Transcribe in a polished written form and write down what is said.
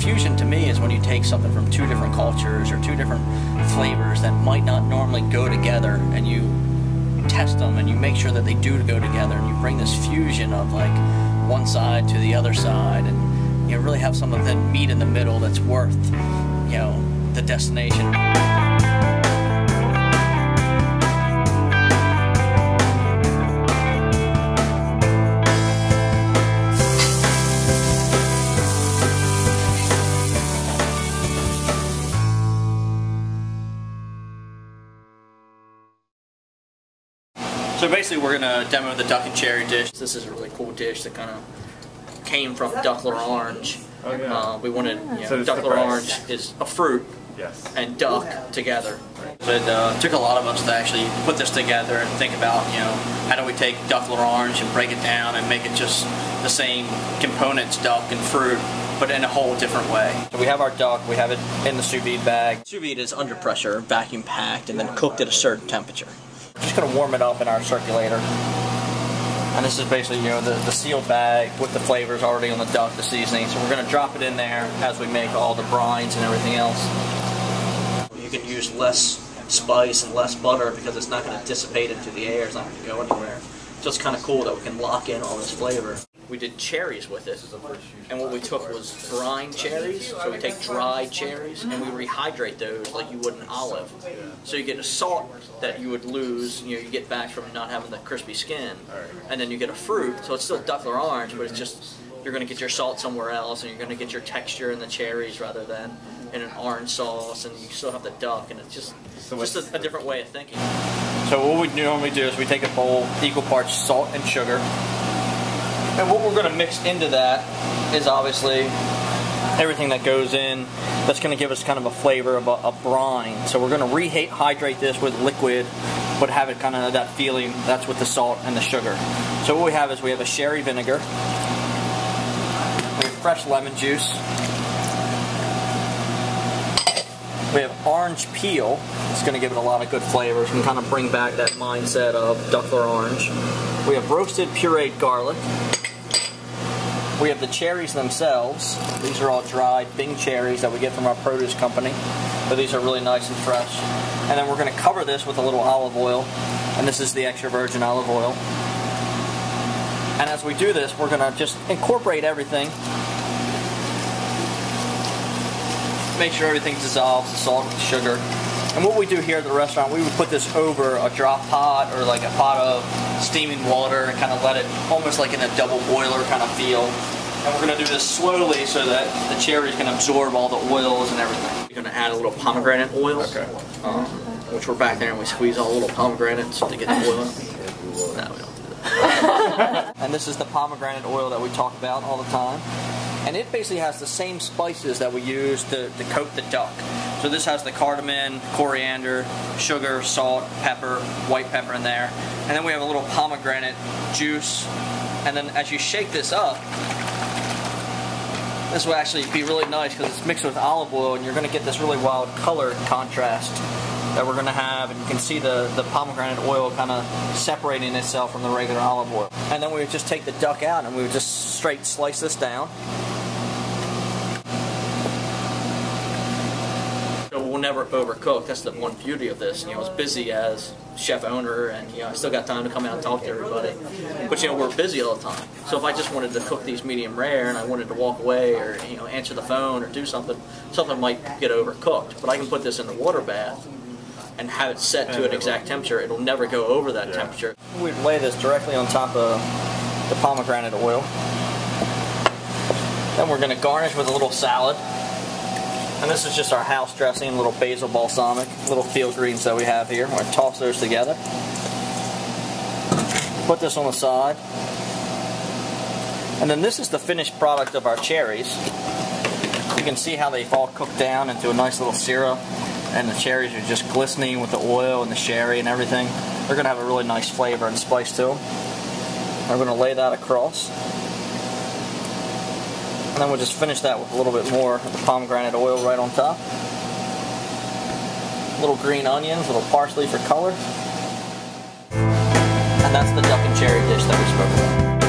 fusion to me is when you take something from two different cultures or two different flavors that might not normally go together, and you test them and you make sure that they do go together, and you bring this fusion of like one side to the other side, and you really have some of that meat in the middle that's worth, you know, the destination. So basically we're going to demo the duck and cherry dish. This is a really cool dish that kind of came from Duck Orange. Oh, yeah. We wanted, you know, so Duck Orange is a fruit, yes, and duck together. But it took a lot of us to actually put this together and think about, you know, how do we take Duck Orange and break it down and make it just the same components, duck and fruit, but in a whole different way. So we have our duck, we have it in the sous vide bag. Sous vide is under pressure, vacuum packed, and then cooked at a certain temperature. We're just going to warm it up in our circulator. And this is basically, you know, the sealed bag with the flavors already on the duck, the seasoning. So we're going to drop it in there as we make all the brines and everything else. You can use less spice and less butter because it's not going to dissipate into the air. It's not going to go anywhere. So it's kind of cool that we can lock in all this flavor. We did cherries with it, and what we took was brine cherries. So we take dried cherries and we rehydrate those like you would an olive. So you get a salt that you would lose, you know, you get back from not having the crispy skin, and then you get a fruit. So it's still Duck Orange, but it's just you're going to get your salt somewhere else, and you're going to get your texture in the cherries rather than in an orange sauce, and you still have the duck, and it's just a different way of thinking. So what we normally do is we take a bowl, equal parts salt and sugar, and what we're going to mix into that is obviously everything that goes in that's going to give us kind of a flavor of a brine. So we're going to rehydrate this with liquid, but have it kind of that feeling. That's with the salt and the sugar. So what we have is we have a sherry vinegar, we have fresh lemon juice, we have orange peel. It's going to give it a lot of good flavors and kind of bring back that mindset of Duck Orange. We have roasted pureed garlic. We have the cherries themselves. These are all dried Bing cherries that we get from our produce company. But these are really nice and fresh. And then we're going to cover this with a little olive oil. And this is the extra virgin olive oil. And as we do this, we're going to just incorporate everything. Make sure everything dissolves, the salt and the sugar. And what we do here at the restaurant, we would put this over a drop pot or like a pot of steaming water and kind of let it almost like in a double boiler kind of feel. And we're going to do this slowly so that the cherries can absorb all the oils and everything. We're going to add a little pomegranate oil, which we're back there and we squeeze all the little pomegranates to get the oil. No, we don't do that. And this is the pomegranate oil that we talk about all the time. And it basically has the same spices that we use to coat the duck. So this has the cardamom, coriander, sugar, salt, pepper, white pepper in there. And then we have a little pomegranate juice. And then as you shake this up, this will actually be really nice because it's mixed with olive oil, and you're going to get this really wild color contrast that we're going to have. And you can see the pomegranate oil kind of separating itself from the regular olive oil. And then we would just take the duck out and we would just straight slice this down. We'll never overcook. That's the one beauty of this. You know, as busy as chef owner, and you know, I still got time to come out and talk to everybody. But you know, we're busy all the time. So if I just wanted to cook these medium rare and I wanted to walk away or you know answer the phone or do something, something might get overcooked. But I can put this in the water bath and have it set to an exact temperature. It'll never go over that temperature. We'd lay this directly on top of the pomegranate oil. Then we're going to garnish with a little salad. And this is just our house dressing, a little basil balsamic, little field greens that we have here. We're going to toss those together. Put this on the side. And then this is the finished product of our cherries. You can see how they've all cooked down into a nice little syrup. And the cherries are just glistening with the oil and the sherry and everything. They're going to have a really nice flavor and spice to them. We're going to lay that across. And then we'll just finish that with a little bit more of the pomegranate oil right on top. Little green onions, little parsley for color. And that's the duck and cherry dish that we spoke about.